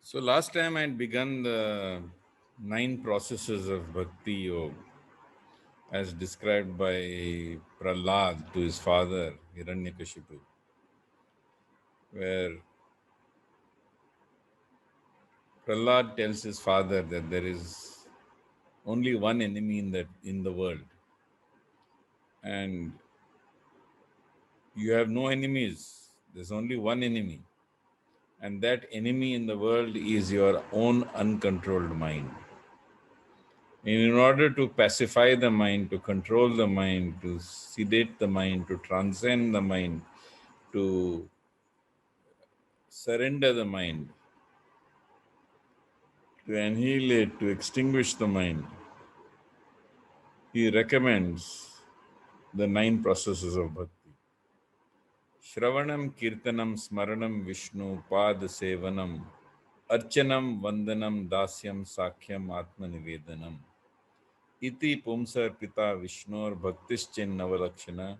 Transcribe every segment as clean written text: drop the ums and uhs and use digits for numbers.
So last time I had begun the 9 processes of Bhakti Yoga as described by Prahlad to his father Hiranyakashipu, where Prahlad tells his father that there is only one enemy in the world, and you have no enemies. There's only one enemy, and that enemy in the world is your own uncontrolled mind. In order to pacify the mind, to control the mind, to sedate the mind, to transcend the mind, to surrender the mind, to annihilate, to extinguish the mind, he recommends the 9 processes of bhakti. Shravanam, Kirtanam, Smaranam, Vishnu, Pad Sevanam, Archanam, Vandanam, Dasyam, Sakhyam, Atma Nivedanam. Iti Pumsar Pita Vishnor Bhaktischin Navalakshana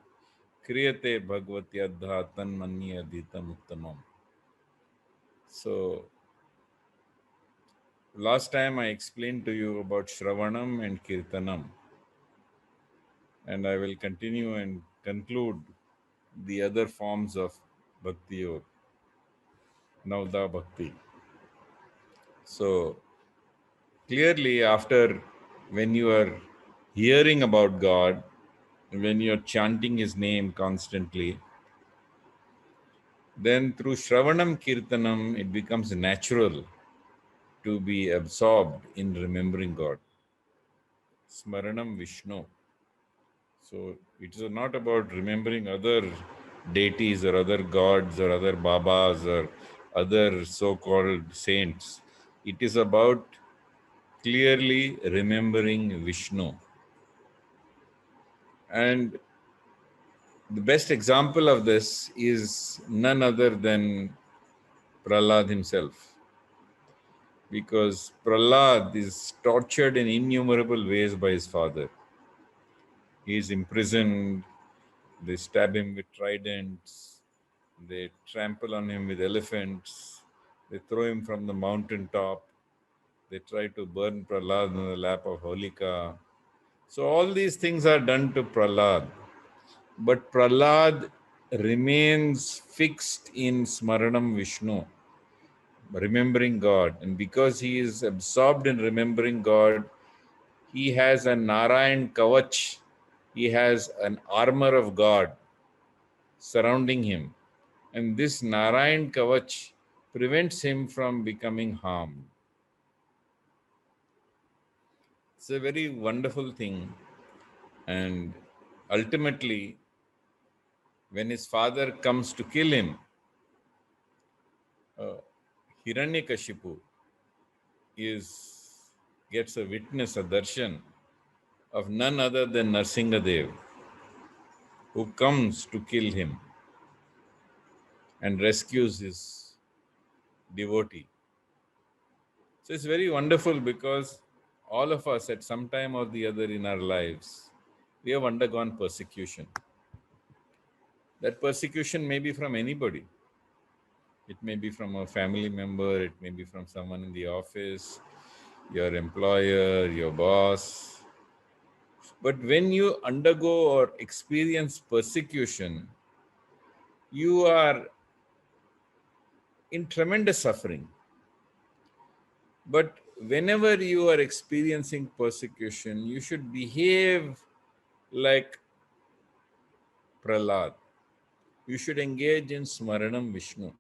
Kriyate Bhagavati Adha Tanmanya Adhitam Uttamam. So, last time I explained to you about Shravanam and Kirtanam, and I will continue and conclude the other forms of Bhakti Yoga, Navda Bhakti. So, clearly, after when you are hearing about God, when you are chanting His name constantly, then through Shravanam Kirtanam, it becomes natural to be absorbed in remembering God. Smaranam Vishnu. So it is not about remembering other deities or other gods or other babas or other so called saints. It is about clearly remembering Vishnu. And the best example of this is none other than Prahlad himself. Because Prahlad is tortured in innumerable ways by his father. He is imprisoned, they stab him with tridents, they trample on him with elephants, they throw him from the mountain top, they try to burn Prahlad in the lap of Holika. So all these things are done to Prahlad. But Prahlad remains fixed in Smaranam Vishnu, remembering God. And because he is absorbed in remembering God, he has a Narayan Kavach. He has an armor of God surrounding him. And this Narayan Kavach prevents him from becoming harmed. It's a very wonderful thing. And ultimately, when his father comes to kill him, Hiranyakashipu gets a witness, a darshan of none other than Narsingadev, who comes to kill him and rescues his devotee. So it's very wonderful because all of us at some time or the other in our lives, we have undergone persecution. That persecution may be from anybody. It may be from a family member, it may be from someone in the office, your employer, your boss. But when you undergo or experience persecution, you are in tremendous suffering. But whenever you are experiencing persecution, you should behave like Prahlad. You should engage in Smaranam Vishnu.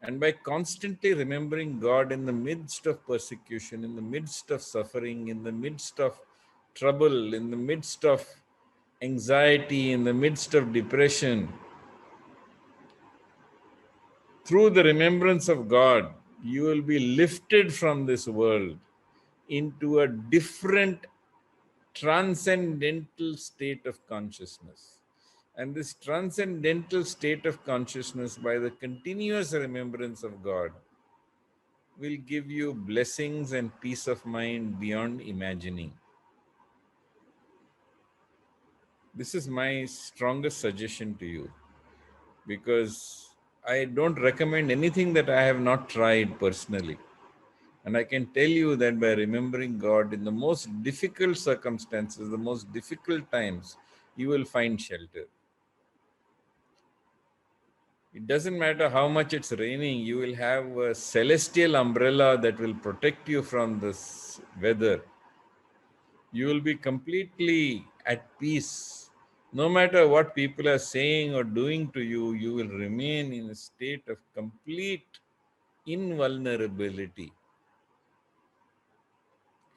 And by constantly remembering God in the midst of persecution, in the midst of suffering, in the midst of trouble, in the midst of anxiety, in the midst of depression, through the remembrance of God, you will be lifted from this world into a different transcendental state of consciousness. And this transcendental state of consciousness, by the continuous remembrance of God, will give you blessings and peace of mind beyond imagining. This is my strongest suggestion to you, because I don't recommend anything that I have not tried personally. And I can tell you that by remembering God in the most difficult circumstances, the most difficult times, you will find shelter. It doesn't matter how much it's raining, you will have a celestial umbrella that will protect you from this weather. You will be completely at peace. No matter what people are saying or doing to you, you will remain in a state of complete invulnerability,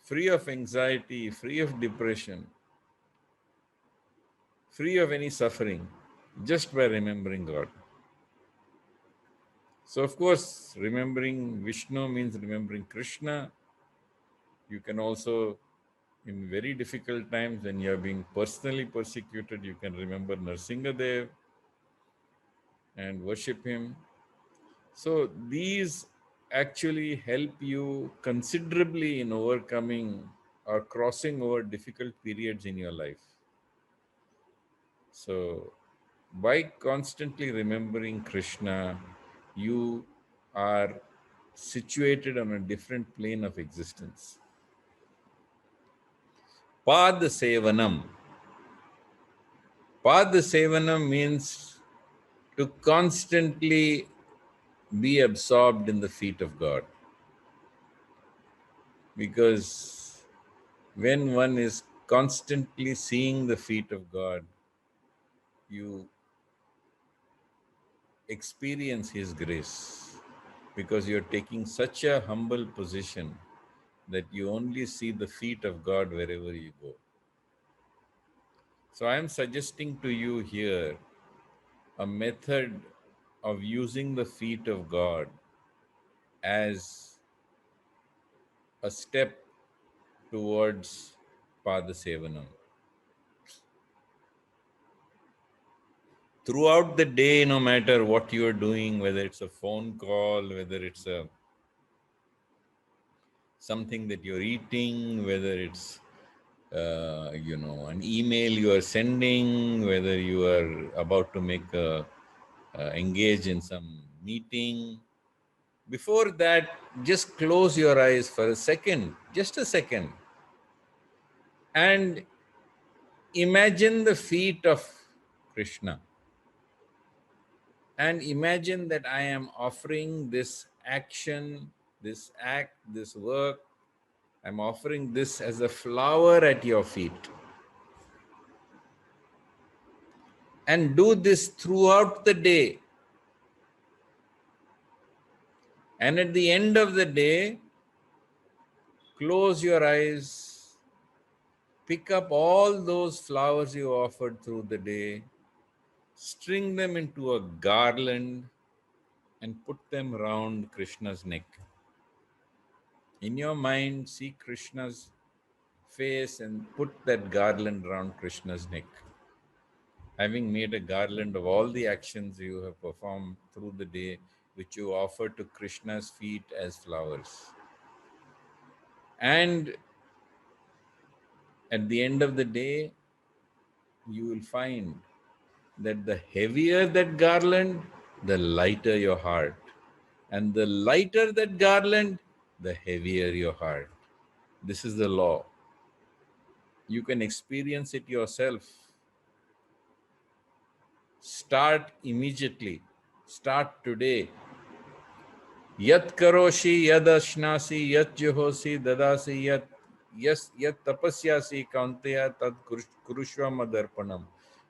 free of anxiety, free of depression, free of any suffering, just by remembering God. So, of course, remembering Vishnu means remembering Krishna. You can also, in very difficult times when you are being personally persecuted, you can remember Narsingadev and worship him. So, these actually help you considerably in overcoming or crossing over difficult periods in your life. So, by constantly remembering Krishna, you are situated on a different plane of existence. Pad Sevanam. Pad Sevanam means to constantly be absorbed in the feet of God. Because when one is constantly seeing the feet of God, you experience His grace. Because you're taking such a humble position that you only see the feet of God wherever you go. So I am suggesting to you here a method of using the feet of God as a step towards Padasevanam. Throughout the day, no matter what you are doing, whether it's a phone call, whether it's something that you're eating, whether it's an email you are sending, whether you are about to engage in some meeting. Before that, just close your eyes for a second, just a second, and imagine the feet of Krishna. And imagine that I am offering this action, this act, this work. I'm offering this as a flower at your feet. And do this throughout the day. And at the end of the day, close your eyes, pick up all those flowers you offered through the day, string them into a garland, and put them around Krishna's neck. In your mind, see Krishna's face and put that garland around Krishna's neck. Having made a garland of all the actions you have performed through the day, which you offer to Krishna's feet as flowers. And at the end of the day, you will find that the heavier that garland, the lighter your heart. And the lighter that garland, the heavier your heart. This is the law. You can experience it yourself. Start immediately. Start today. Yat karoshi, yad ashnasi, yat juhosi, dadasi, yat tapasyasi, kaunteya, tad kurushva madarpanam.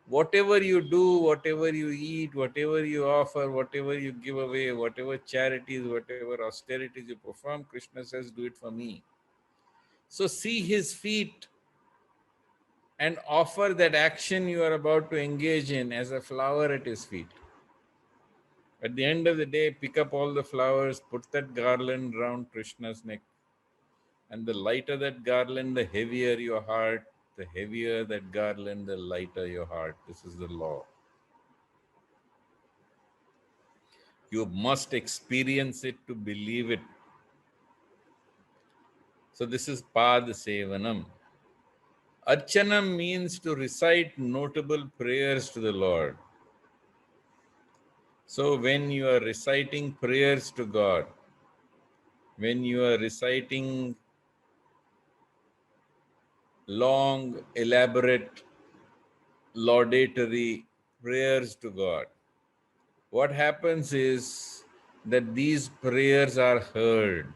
Whatever you do, whatever you eat, whatever you offer, whatever you give away, whatever charities, whatever austerities you perform, Krishna says, do it for me. So see his feet and offer that action you are about to engage in as a flower at his feet. At the end of the day, pick up all the flowers, put that garland around Krishna's neck. And the lighter that garland, the heavier your heart. The heavier that garland, the lighter your heart. This is the law. You must experience it to believe it. So this is Pad Sevanam. Archanam means to recite notable prayers to the Lord. So when you are reciting prayers to God, when you are reciting long, elaborate, laudatory prayers to God, what happens is that these prayers are heard.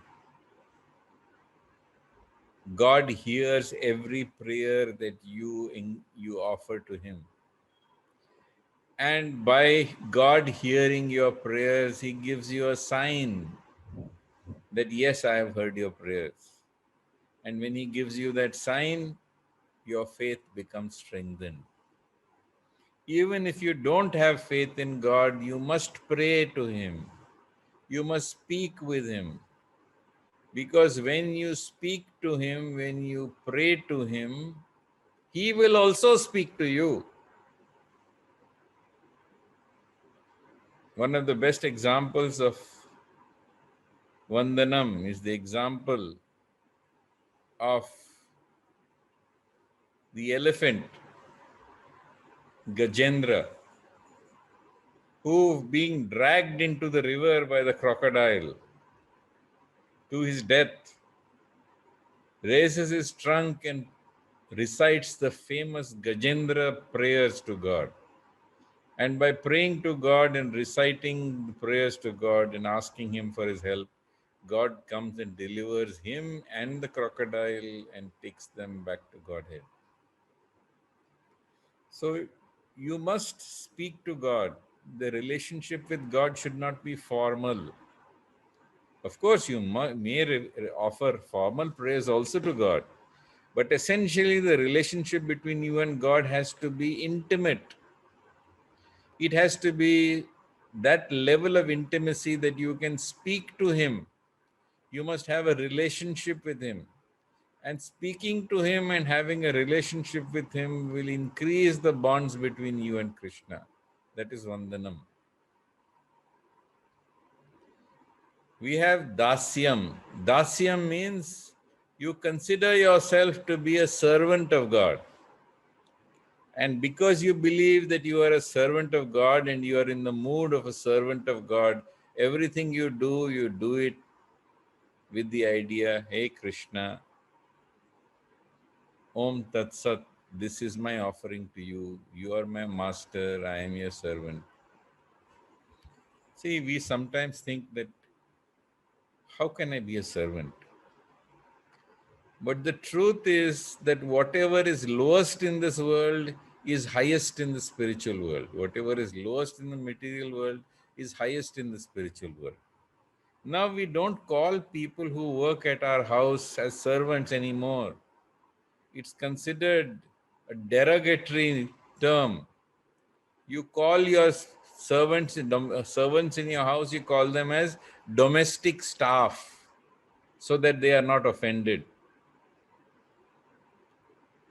God hears every prayer that you offer to Him. And by God hearing your prayers, He gives you a sign that, yes, I have heard your prayers. And when He gives you that sign, your faith becomes strengthened. Even if you don't have faith in God, you must pray to Him. You must speak with Him. Because when you speak to Him, when you pray to Him, He will also speak to you. One of the best examples of Vandanam is the example of the elephant, Gajendra, who being dragged into the river by the crocodile to his death, raises his trunk and recites the famous Gajendra prayers to God. And by praying to God and reciting the prayers to God and asking Him for His help, God comes and delivers him and the crocodile and takes them back to Godhead. So you must speak to God. The relationship with God should not be formal. Of course, you may offer formal prayers also to God, but essentially the relationship between you and God has to be intimate. It has to be that level of intimacy that you can speak to Him. You must have a relationship with Him. And speaking to Him and having a relationship with Him will increase the bonds between you and Krishna. That is Vandanam. We have Dasyam. Dasyam means you consider yourself to be a servant of God. And because you believe that you are a servant of God and you are in the mood of a servant of God, everything you do it with the idea, hey Krishna, Om Tat Sat, this is my offering to you. You are my master, I am your servant. See, we sometimes think that, how can I be a servant? But the truth is that whatever is lowest in this world is highest in the spiritual world. Whatever is lowest in the material world is highest in the spiritual world. Now we don't call people who work at our house as servants anymore. It's considered a derogatory term. You call your servants in your house, you call them as domestic staff so that they are not offended.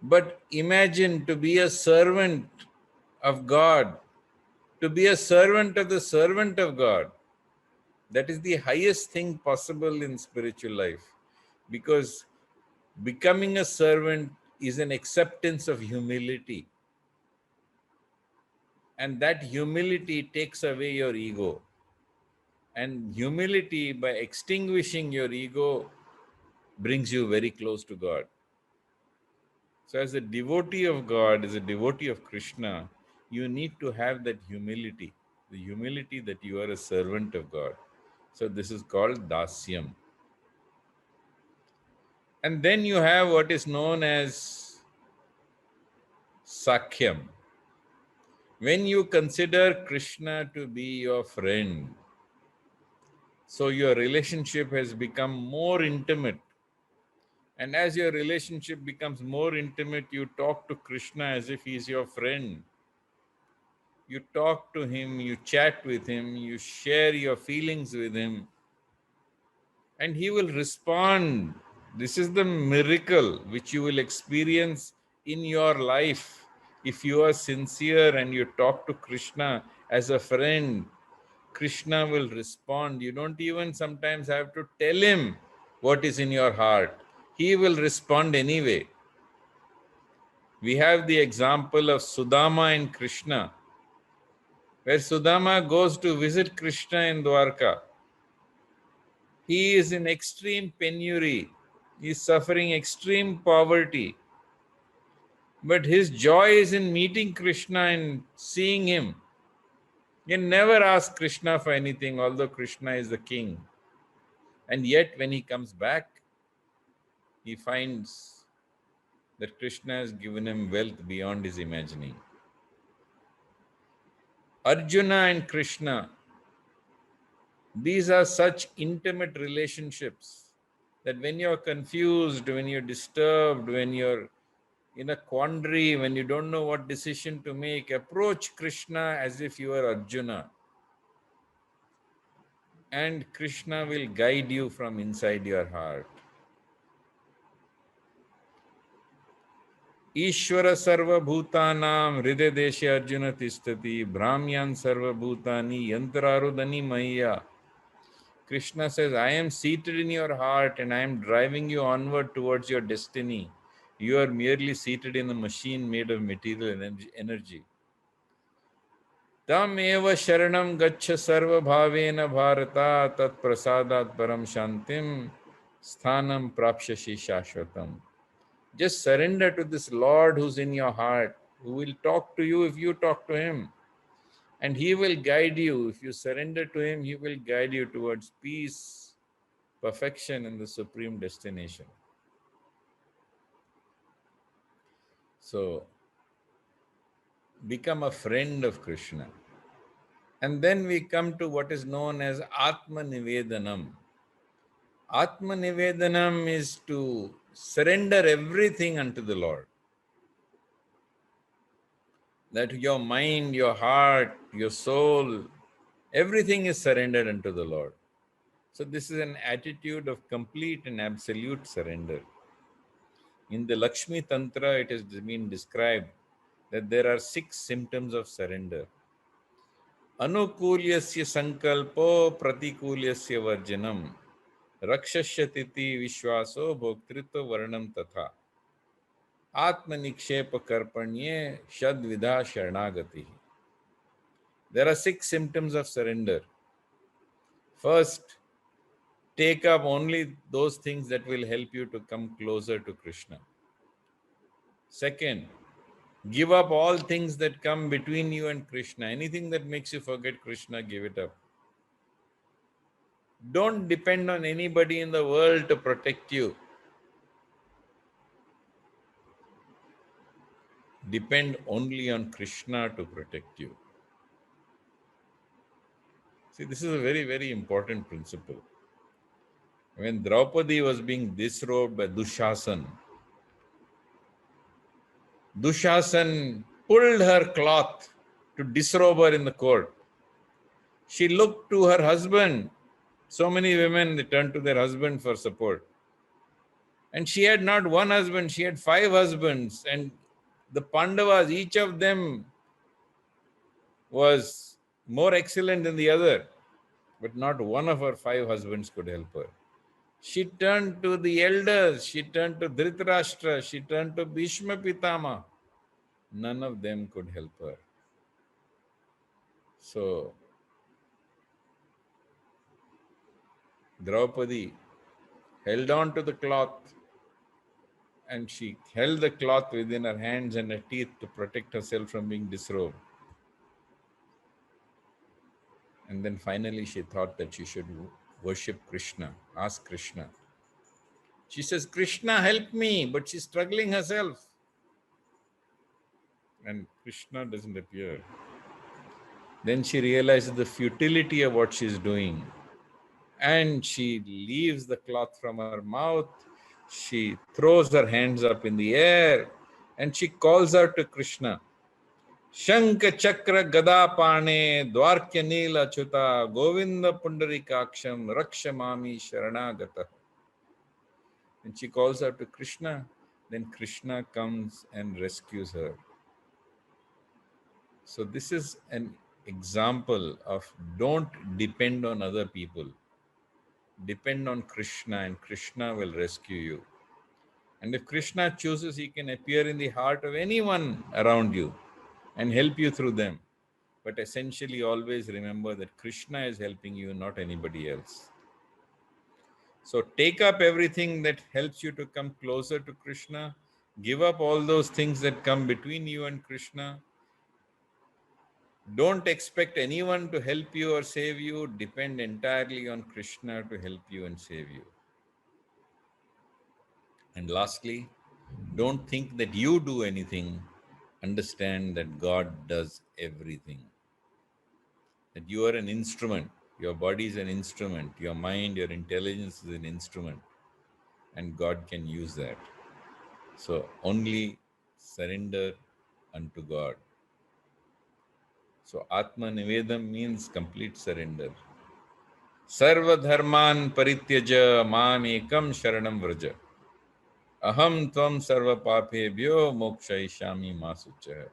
But imagine to be a servant of God, to be a servant of the servant of God. That is the highest thing possible in spiritual life, because becoming a servant is an acceptance of humility. And that humility takes away your ego. And humility, by extinguishing your ego, brings you very close to God. So as a devotee of God, as a devotee of Krishna, you need to have that humility, the humility that you are a servant of God. So this is called dasyam. And then you have what is known as sakhyam. When you consider Krishna to be your friend, so your relationship has become more intimate. And as your relationship becomes more intimate, you talk to Krishna as if he's your friend. You talk to him, you chat with him, you share your feelings with him, and he will respond. This is the miracle which you will experience in your life if you are sincere and you talk to Krishna as a friend. Krishna will respond. You don't even sometimes have to tell him what is in your heart. He will respond anyway. We have the example of Sudama and Krishna. where Sudama goes to visit Krishna in Dwarka. He is in extreme penury. He is suffering extreme poverty. But his joy is in meeting Krishna and seeing him. He never asks Krishna for anything, although Krishna is the king. And yet, when he comes back, he finds that Krishna has given him wealth beyond his imagining. Arjuna and Krishna, these are such intimate relationships that when you're confused, when you're disturbed, when you're in a quandary, when you don't know what decision to make, approach Krishna as if you are Arjuna. And Krishna will guide you from inside your heart. Ishvara sarva bhutanam hridaya deshe Arjuna tishtati brahmyan sarva bhutani yantrarudani maya. Krishna says, I am seated in your heart and I am driving you onward towards your destiny. You are merely seated in a machine made of material energy. Tam eva sharanam gaccha sarva bhavena bharata tat prasadat param shantim sthanam prapshashi shashvatam. Just surrender to this Lord who's in your heart, who will talk to you if you talk to him. And he will guide you. If you surrender to him, he will guide you towards peace, perfection, and the supreme destination. So, become a friend of Krishna. And then we come to what is known as Atma Nivedanam. Atma Nivedanam is to surrender everything unto the Lord. That your mind, your heart, your soul, everything is surrendered unto the Lord. So this is an attitude of complete and absolute surrender. In the Lakshmi Tantra, it has been described that there are 6 symptoms of surrender. Anukulyasya sankalpo pratikulyasya varjanam rakshashyatiti vishwaso bhoktritva varnam tatha atma nikshepa karpanye shadvidha sharanagati. There are 6 symptoms of surrender. First, take up only those things that will help you to come closer to Krishna. Second, give up all things that come between you and Krishna. Anything that makes you forget Krishna, give it up. Don't depend on anybody in the world to protect you. Depend only on Krishna to protect you. See, this is a very, very important principle. When Draupadi was being disrobed by Dushasan pulled her cloth to disrobe her in the court. She looked to her husband. So many women, they turn to their husband for support. And she had not one husband, she had 5 husbands. And the Pandavas, each of them was more excellent than the other. But not one of her 5 husbands could help her. She turned to the elders, she turned to Dhritarashtra, she turned to Bhishma Pitama. None of them could help her. So, Draupadi held on to the cloth and she held the cloth within her hands and her teeth to protect herself from being disrobed. And then finally she thought that she should worship Krishna, ask Krishna. She says, Krishna, help me, but she's struggling herself. And Krishna doesn't appear. Then she realizes the futility of what she's doing. And she leaves the cloth from her mouth. She throws her hands up in the air and she calls out to Krishna. Shanka Chakra Gada Pane Dwarkya Nila Chuta Govinda Pundarikaksham Rakshamami Sharanagata. And she calls out to Krishna. Then Krishna comes and rescues her. So this is an example of don't depend on other people. Depend on Krishna and Krishna will rescue you. And if Krishna chooses, he can appear in the heart of anyone around you and help you through them. But essentially, always remember that Krishna is helping you, not anybody else. So take up everything that helps you to come closer to Krishna. Give up all those things that come between you and Krishna. Don't expect anyone to help you or save you. Depend entirely on Krishna to help you and save you. And lastly, don't think that you do anything. Understand that God does everything. That you are an instrument. Your body is an instrument. Your mind, your intelligence is an instrument. And God can use that. So only surrender unto God. So Atma Nivedam means complete surrender. Sarva dharman parityaja mam ekam sharanam vraja. Aham tvam sarva papebhyo mokshayishami masucha.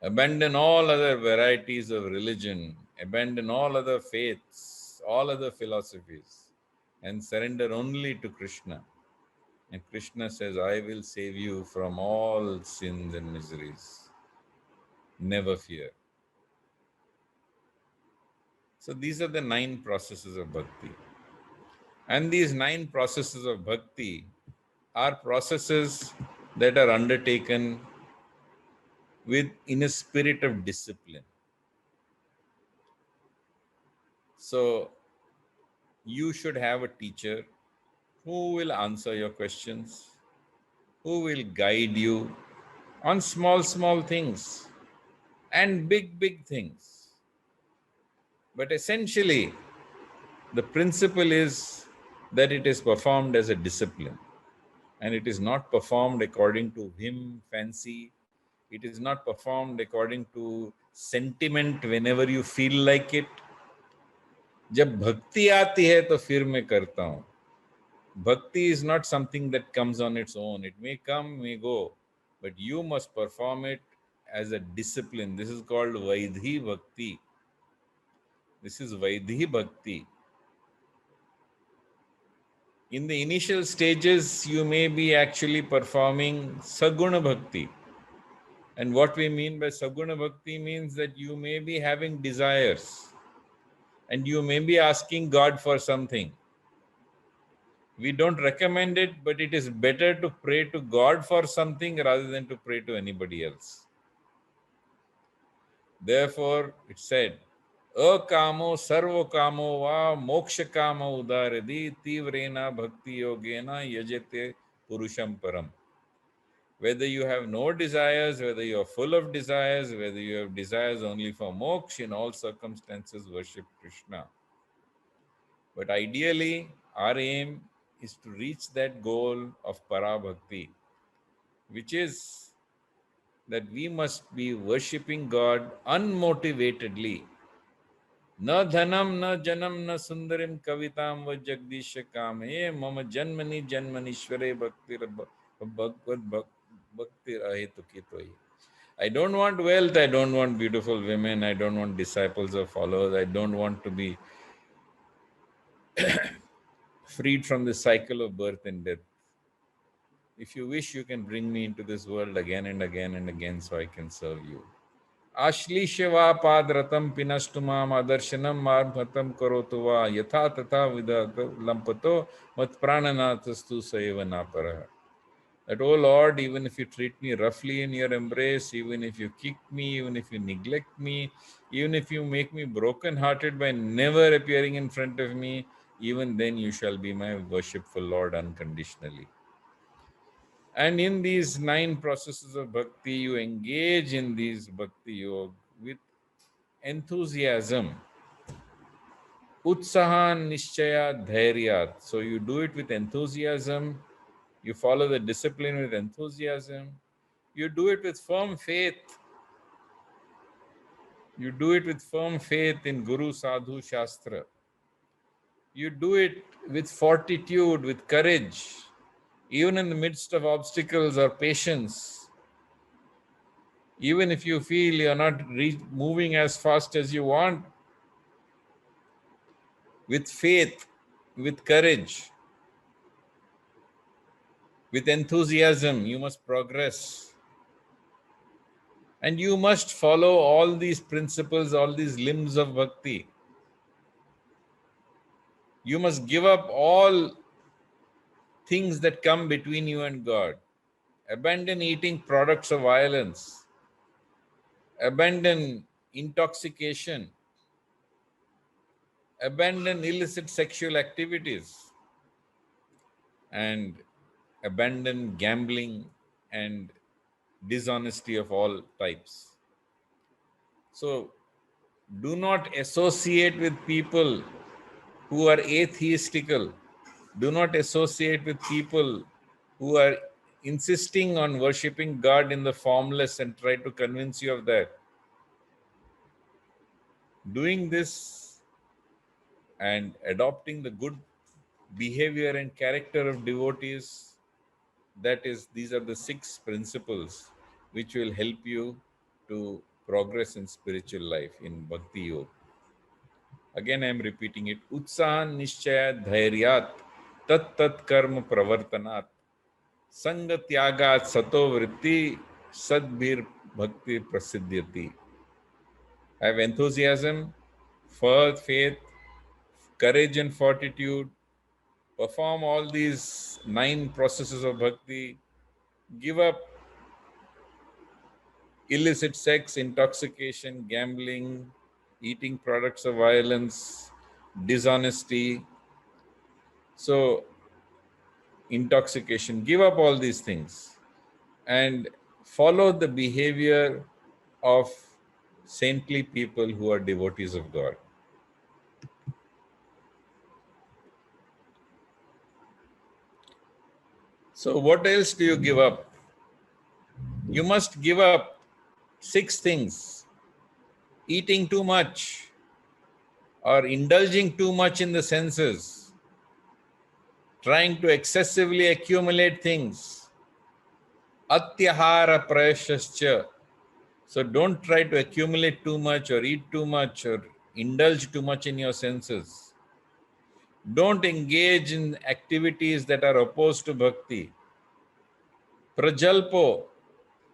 Abandon all other varieties of religion, abandon all other faiths, all other philosophies, and surrender only to Krishna. And Krishna says, I will save you from all sins and miseries. Never fear. So these are the 9 processes of bhakti. And these 9 processes of bhakti are processes that are undertaken in a spirit of discipline. So you should have a teacher who will answer your questions, who will guide you on small, small things and big, big things. But essentially, the principle is that it is performed as a discipline, and it is not performed according to whim, fancy. It is not performed according to sentiment whenever you feel like it. जब भक्ति आती है तो फिर मैं करता हूँ. Bhakti is not something that comes on its own. It may come, may go, but you must perform it as a discipline. This is called Vaidhi Bhakti. This is Vaidhi Bhakti. In the initial stages, you may be actually performing Saguna Bhakti. And what we mean by Saguna Bhakti means that you may be having desires and you may be asking God for something. We don't recommend it, but it is better to pray to God for something rather than to pray to anybody else. Therefore, it said, Akamo sarvo kamo va moksha kamo udaradi tivrena bhakti yogena yajate purusham param. Whether you have no desires, whether you are full of desires, whether you have desires only for moksha, in all circumstances worship Krishna. But ideally, our aim is to reach that goal of Parabhakti, which is that we must be worshipping God unmotivatedly. Na dhanam, na janam, na sundarim kavitam va jagdisha kame mama janmani janmanishware bhakti ahetukitoi. I don't want wealth, I don't want beautiful women, I don't want disciples or followers, I don't want to be freed from the cycle of birth and death. If you wish, you can bring me into this world again and again and again so I can serve you. Ashlishava padratam pinastumam adarshanam marmatam karotuva yatha tatha vida lampato mat prananatastu saiva naparaha. That, oh Lord, even if you treat me roughly in your embrace, even if you kick me, even if you neglect me, even if you make me broken-hearted by never appearing in front of me, even then you shall be my worshipful Lord unconditionally. And in these 9 processes of bhakti, you engage in these bhakti yoga with enthusiasm. Utsahan nishchaya dhairyat. So you do it with enthusiasm. You follow the discipline with enthusiasm. You do it with firm faith. You do it with firm faith in Guru, Sadhu, Shastra. You do it with fortitude, with courage, even in the midst of obstacles or patience. Even if you feel you're not moving as fast as you want, with faith, with courage, with enthusiasm, you must progress. And you must follow all these principles, all these limbs of bhakti. You must give up all things that come between you and God. Abandon eating products of violence. Abandon intoxication. Abandon illicit sexual activities. And abandon gambling and dishonesty of all types. So, do not associate with people who are atheistical. Do not associate with people who are insisting on worshipping God in the formless and try to convince you of that. Doing this and adopting the good behavior and character of devotees, these are the 6 principles which will help you to progress in spiritual life in Bhakti Yoga. Again, I am repeating it. Utsahan nishchayat dhairyat tat tat karma pravartanat sanga tyagat sato vritti sadbhir bhakti prasiddhyati. Have enthusiasm, faith, courage and fortitude. Perform all these 9 processes of bhakti. Give up illicit sex, intoxication, gambling, eating products of violence, dishonesty. So, intoxication, give up all these things and follow the behavior of saintly people who are devotees of God. So, what else do you give up? You must give up 6 things: eating too much or indulging too much in the senses, trying to excessively accumulate things, atyahara prayashascha. So don't try to accumulate too much or eat too much or indulge too much in your senses. Don't engage in activities that are opposed to bhakti. Prajalpo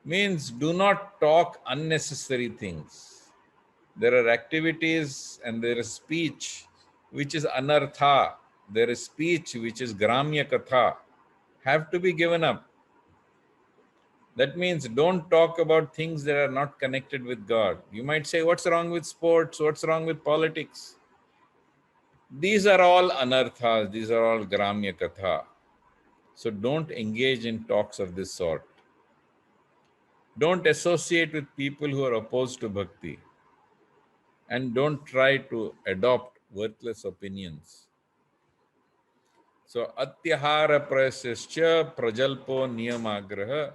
means do not talk unnecessary things. There are activities and there is speech which is anartha. There is speech which is gramya katha. Have to be given up. That means don't talk about things that are not connected with God. You might say, what's wrong with sports? What's wrong with politics? These are all anarthas. These are all gramya katha. So don't engage in talks of this sort. Don't associate with people who are opposed to bhakti. And don't try to adopt worthless opinions. So atyahara prasascha prajalpo niyamagraha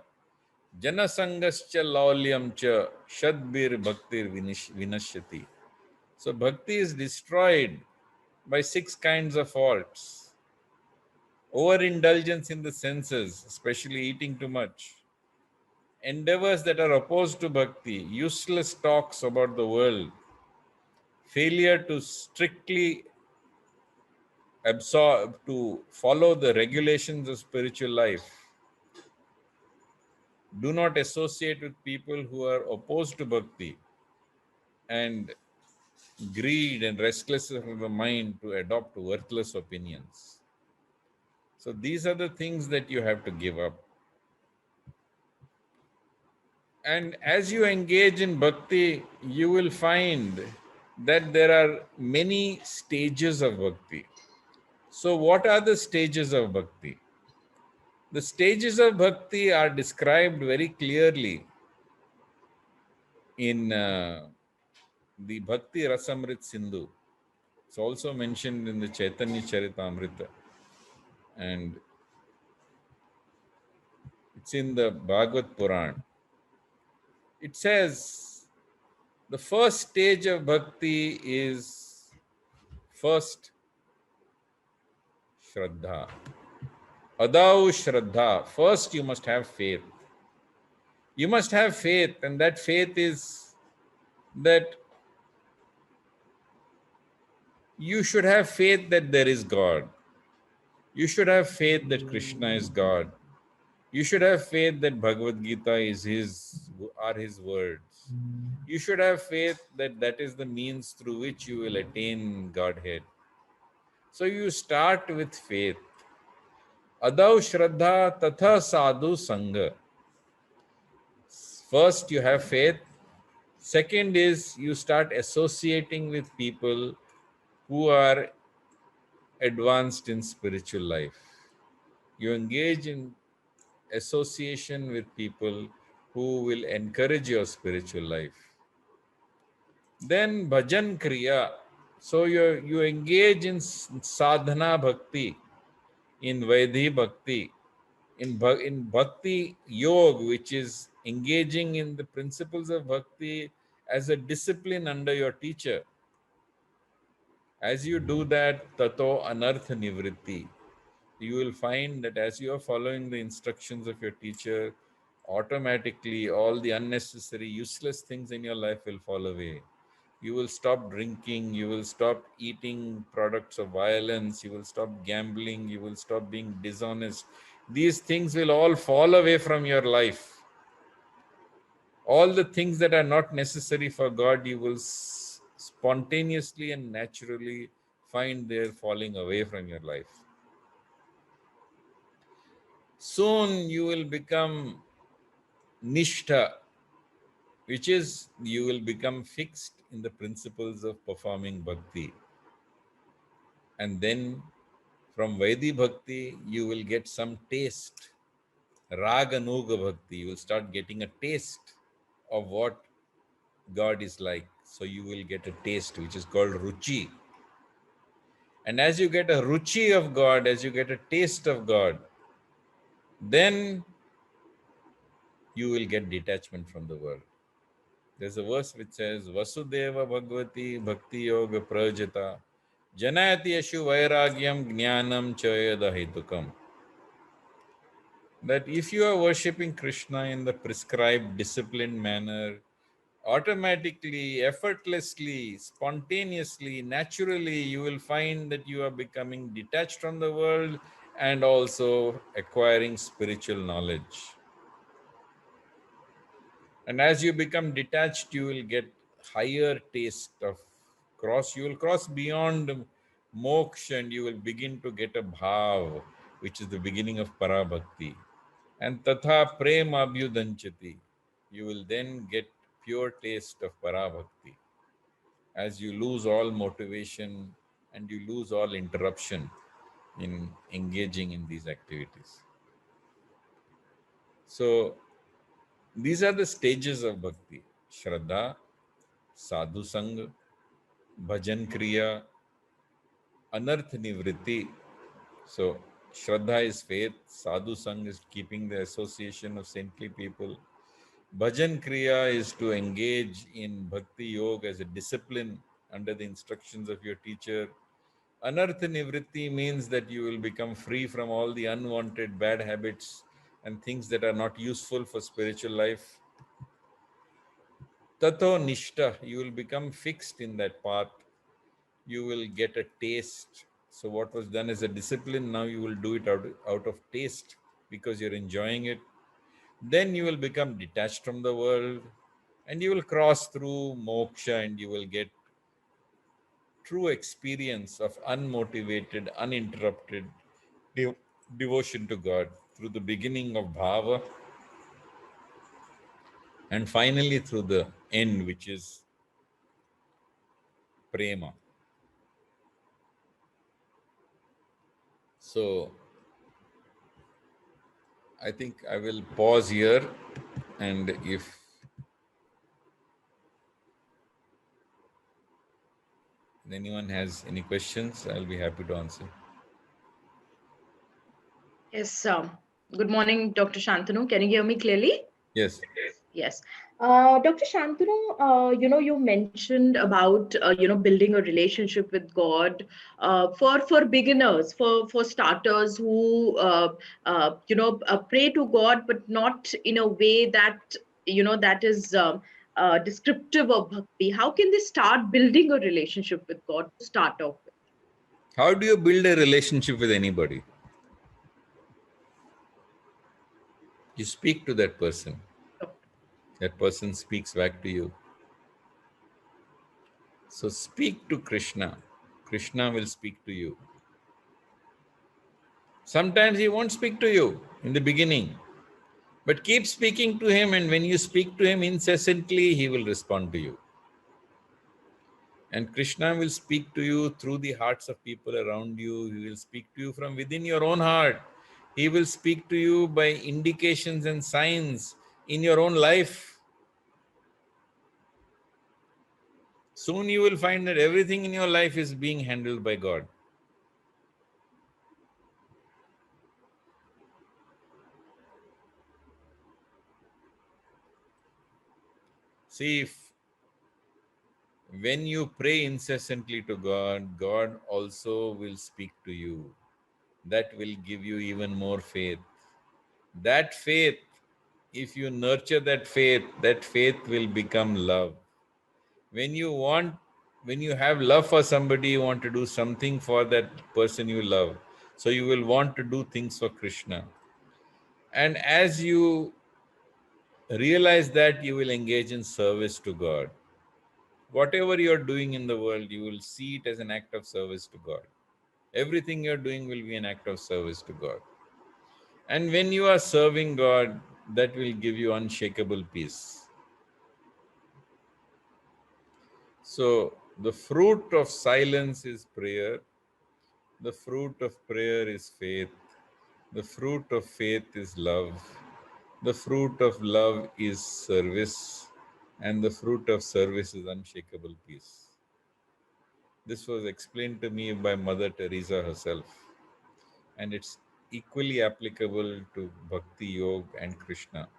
janasangascha laulyam cha shadbir bhaktir vinashyati. So bhakti is destroyed by 6 kinds of faults. Overindulgence in the senses, especially eating too much. Endeavors that are opposed to bhakti, useless talks about the world, failure to strictly absorb, to follow the regulations of spiritual life. Do not associate with people who are opposed to bhakti, and greed and restlessness of the mind to adopt worthless opinions. So these are the things that you have to give up. And as you engage in bhakti, you will find that there are many stages of bhakti. So what are the stages of bhakti? The stages of bhakti are described very clearly in the Bhakti Rasamrit Sindhu. It's also mentioned in the Chaitanya Charitamrita. And it's in the Bhagavad Puran. It says the first stage of bhakti is first Shraddha. Adau Shraddha. First, you must have faith. You must have faith, and that faith is that you should have faith that there is God. You should have faith that Krishna is God. You should have faith that Bhagavad Gita are his words. You should have faith that that is the means through which you will attain Godhead. So you start with faith. Adau Shraddha Tatha Sadhu Sangha. First, you have faith. Second is you start associating with people who are advanced in spiritual life. You engage in association with people who will encourage your spiritual life. Then bhajan kriya. So you engage in sadhana bhakti, in vaidhi bhakti, in bhakti yoga, which is engaging in the principles of bhakti as a discipline under your teacher. As you do that, tato anartha nivritti, you will find that as you are following the instructions of your teacher, automatically all the unnecessary, useless things in your life will fall away. You will stop drinking, you will stop eating products of violence, you will stop gambling, you will stop being dishonest. These things will all fall away from your life. All the things that are not necessary for God, you will spontaneously and naturally find they're falling away from your life. Soon you will become nishtha, which is you will become fixed in the principles of performing bhakti. And then from Vaidhi bhakti, you will get some taste. Raga Nuga bhakti, you will start getting a taste of what God is like. So you will get a taste which is called ruchi. And as you get a ruchi of God, as you get a taste of God, then you will get detachment from the world. There's a verse which says, Vasudeva Bhagavati Bhakti Yoga Prajata Janayati Yashu Vairagyam Jnanam Chayada Hetukam. That if you are worshipping Krishna in the prescribed, disciplined manner, automatically, effortlessly, spontaneously, naturally, you will find that you are becoming detached from the world and also acquiring spiritual knowledge. And as you become detached, you will get higher taste of you will cross beyond moksha and you will begin to get a bhav, which is the beginning of parabhakti. And tatha prema abhyudanchati. You will then get pure taste of parabhakti as you lose all motivation and you lose all interruption in engaging in these activities. So these are the stages of bhakti: Shraddha, Sadhu Sangha, Bhajan Kriya, Anarth Nivritti. So, Shraddha is faith, Sadhu Sangha is keeping the association of saintly people. Bhajan Kriya is to engage in Bhakti Yoga as a discipline under the instructions of your teacher. Anartha Nivritti means that you will become free from all the unwanted bad habits and things that are not useful for spiritual life. Tato Nishta, you will become fixed in that path. You will get a taste. So what was done as a discipline, now you will do it out of taste because you're enjoying it. Then you will become detached from the world and you will cross through moksha and you will get true experience of unmotivated, uninterrupted devotion to God through the beginning of bhava and finally through the end, which is prema. So I think I will pause here, and if anyone has any questions, I'll be happy to answer. Yes. Good morning, Dr. Shantanu. Can you hear me clearly? Yes. Yes. Dr. Shantanu, you mentioned about, building a relationship with God for beginners, for starters who, pray to God, but not in a way that, that is descriptive of bhakti. How can they start building a relationship with God to start off with? How do you build a relationship with anybody? You speak to that person. That person speaks back to you. So speak to Krishna. Krishna will speak to you. Sometimes he won't speak to you in the beginning, but keep speaking to him, and when you speak to him incessantly, he will respond to you. And Krishna will speak to you through the hearts of people around you. He will speak to you from within your own heart. He will speak to you by indications and signs in your own life. Soon you will find that everything in your life is being handled by God. See, when you pray incessantly to God, God also will speak to you. That will give you even more faith. That faith, if you nurture that faith will become love. When you have love for somebody, you want to do something for that person you love. So you will want to do things for Krishna. And as you realize that, you will engage in service to God. Whatever you're doing in the world, you will see it as an act of service to God. Everything you're doing will be an act of service to God. And when you are serving God, that will give you unshakable peace. So, the fruit of silence is prayer. The fruit of prayer is faith. The fruit of faith is love. The fruit of love is service. And the fruit of service is unshakable peace. This was explained to me by Mother Teresa herself. And it's equally applicable to Bhakti Yoga and Krishna.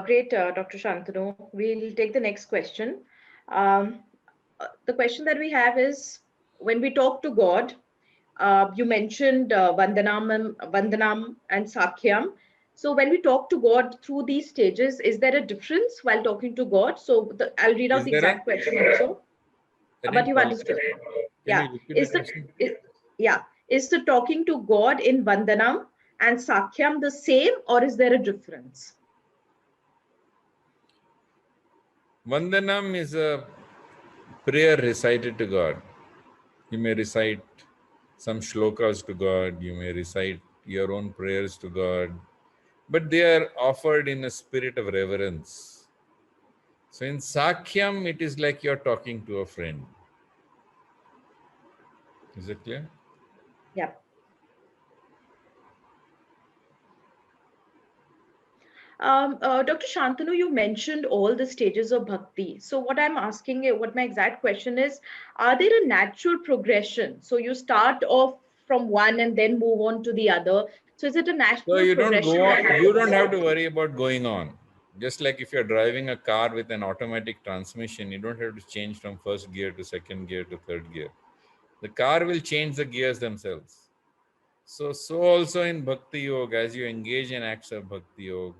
Great, Dr. Shantanu. We'll take the next question. Um, the question that we have is, when we talk to God, you mentioned Vandanam and Sakhyam. So when we talk to God through these stages, is there a difference while talking to God? So I'll read out Is the there a? exact question also, I but didn't you've follow understood. that. Can Yeah. you repeat the Is the question? is, yeah, is the talking to God in Vandanam and Sakhyam the same, or is there a difference? Vandanam is a prayer recited to God. You may recite some shlokas to God, you may recite your own prayers to God, but they are offered in a spirit of reverence. So in Sakhyam, it is like you're talking to a friend. Is it clear? Yeah. Dr. Shantanu, you mentioned all the stages of bhakti. So what I'm asking, what my exact question is, are there a natural progression? So you start off from one and then move on to the other. So is it a So natural you don't progression go that on, you don't have happens? to worry about going on. Just like if you're driving a car with an automatic transmission, you don't have to change from first gear to second gear to third gear. The car will change the gears themselves. So also in Bhakti Yoga, as you engage in acts of Bhakti Yoga,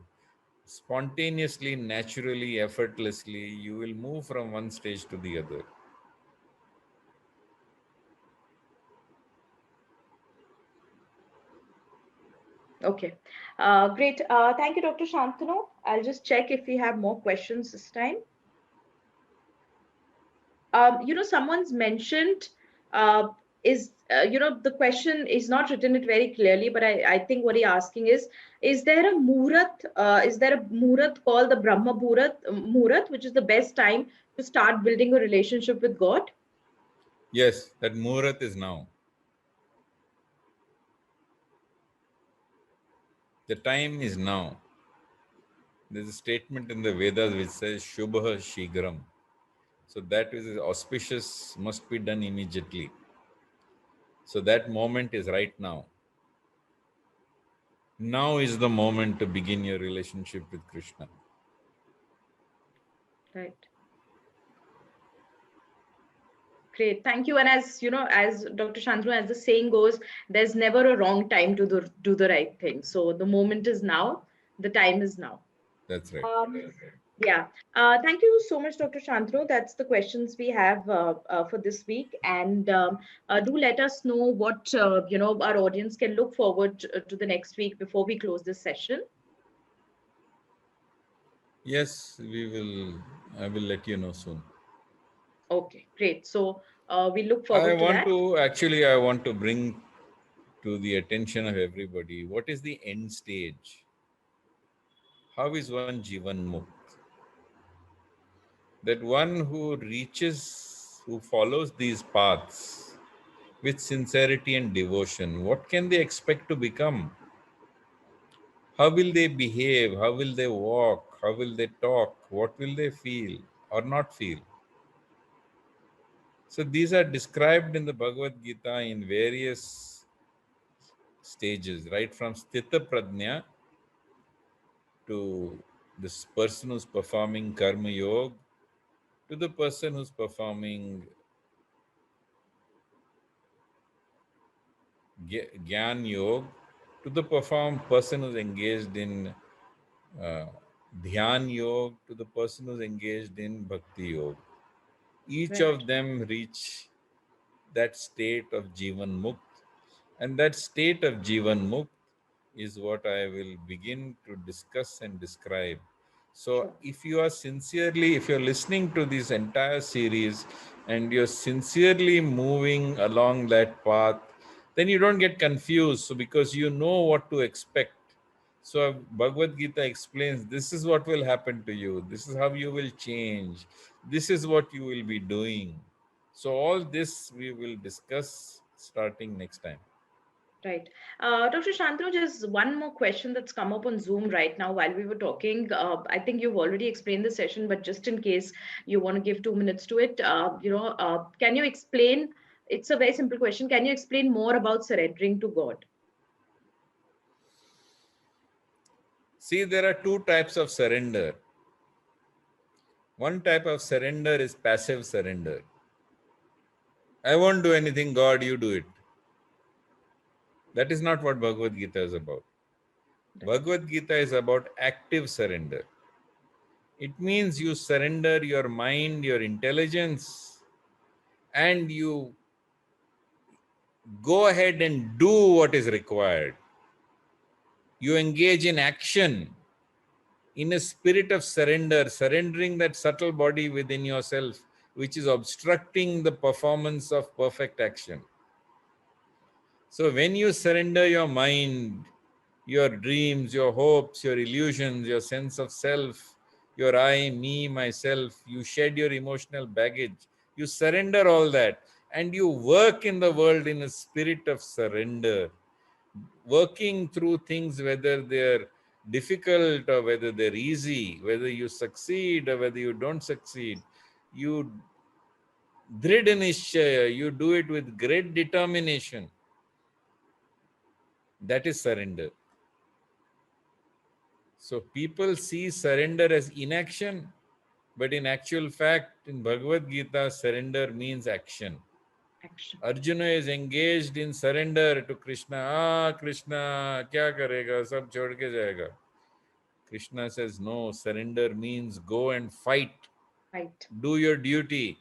spontaneously, naturally, effortlessly, you will move from one stage to the other. Okay, great. Thank you, Dr. Shantanu. I'll just check if we have more questions this time. Someone's mentioned uh, the question is not written it very clearly, but I think what he's asking is there a murat called the Brahma Murat, which is the best time to start building a relationship with God? Yes, that Muhurat is now. The time is now. There's a statement in the Vedas which says Shubha Shigram. So that is auspicious, must be done immediately. So that moment is right now. Now is the moment to begin your relationship with Krishna. Right. Great. Thank you. And as you know, as Dr. Shantanu, as the saying goes, there's never a wrong time to do the right thing. So the moment is now. The time is now. That's right. Um, Yeah. Thank you so much, Dr. Shantanu. That's the questions we have for this week. And do let us know what our audience can look forward to the next week before we close this session. Yes, we will. I will let you know soon. Okay, great. So we look I forward to want that. to actually, I want to bring to the attention of everybody what is the end stage? How is one Jivan Mukt? That one who reaches, who follows these paths with sincerity and devotion, what can they expect to become? How will they behave? How will they walk? How will they talk? What will they feel or not feel? So these are described in the Bhagavad Gita in various stages, right from Sthita Prajna to this person who's performing Karma Yoga to the person who's performing Gyan Yoga to the person who's engaged in uh, Dhyan Yoga to the person who's engaged in Bhakti Yoga. Each Right. of them reach that state of Jivan Mukt, and that state of Jivan Mukt is what I will begin to discuss and describe. So, Sure. if you're listening to this entire series and you're sincerely moving along that path, then you don't get confused. So, because you know what to expect. So, Bhagavad Gita explains this is what will happen to you, this is how you will change, this is what you will be doing. So, all this we will discuss starting next time. Right. Dr. Shantanu, just one more question that's come up on Zoom right now while we were talking. I think you've already explained the session, but just in case you want to give 2 minutes to it, can you explain? It's a very simple question. Can you explain more about surrendering to God? See, there are two types of surrender. One type of surrender is passive surrender. I won't do anything, God, you do it. That is not what Bhagavad Gita is about. Right. Bhagavad Gita is about active surrender. It means you surrender your mind, your intelligence, and you go ahead and do what is required. You engage in action in a spirit of surrender, surrendering that subtle body within yourself, which is obstructing the performance of perfect action. So, when you surrender your mind, your dreams, your hopes, your illusions, your sense of self, your I, me, myself, you shed your emotional baggage, you surrender all that, and you work in the world in a spirit of surrender, working through things, whether they're difficult or whether they're easy, whether you succeed or whether you don't succeed. You drid nishchaya, you do it with great determination. That is surrender. So people see surrender as inaction, but in actual fact, in Bhagavad Gita, surrender means action. Action. Arjuna is engaged in surrender to Krishna. Krishna, kya karega? Sab chhod ke jayega. Krishna says, no, surrender means go and fight. Right. Do your duty.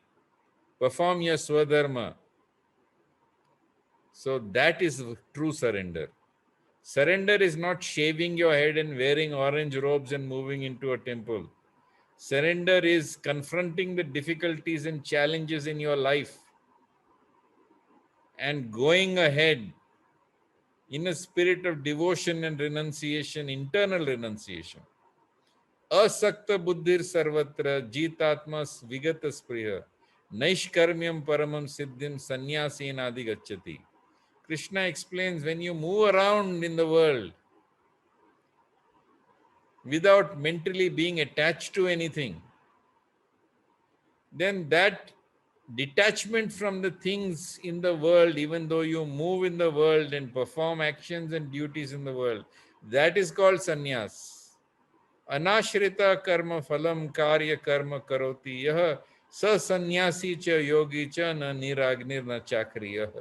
Perform your swadharma. So that is true surrender. Surrender is not shaving your head and wearing orange robes and moving into a temple. Surrender is confronting the difficulties and challenges in your life and going ahead in a spirit of devotion and renunciation, internal renunciation. Asakta buddhir sarvatra jitatmas vigata spriya naishkarmyam paramam siddhim sannyasena adhigacchati. Krishna explains when you move around in the world without mentally being attached to anything, then that detachment from the things in the world, even though you move in the world and perform actions and duties in the world, that is called sannyas. Anashrita karma phalam karya karma karoti yah sa sannyasi cha yogi cha na niragnir na chakriyah.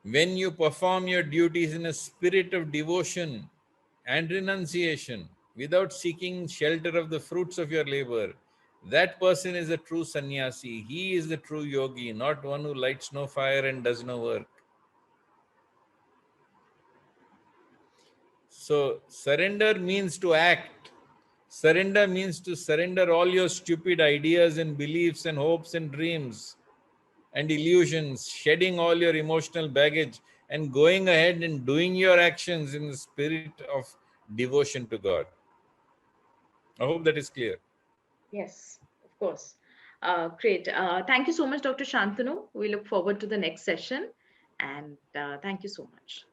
When you perform your duties in a spirit of devotion, and renunciation without seeking shelter of the fruits of your labor, that person is a true sannyasi. He is the true yogi, not one who lights no fire and does no work. So, surrender means to act. Surrender means to surrender all your stupid ideas and beliefs and hopes and dreams and illusions, shedding all your emotional baggage and going ahead and doing your actions in the spirit of devotion to God. I hope that is clear. Yes, of course. Great. Thank you so much, Dr. Shantanu. We look forward to the next session. And thank you so much.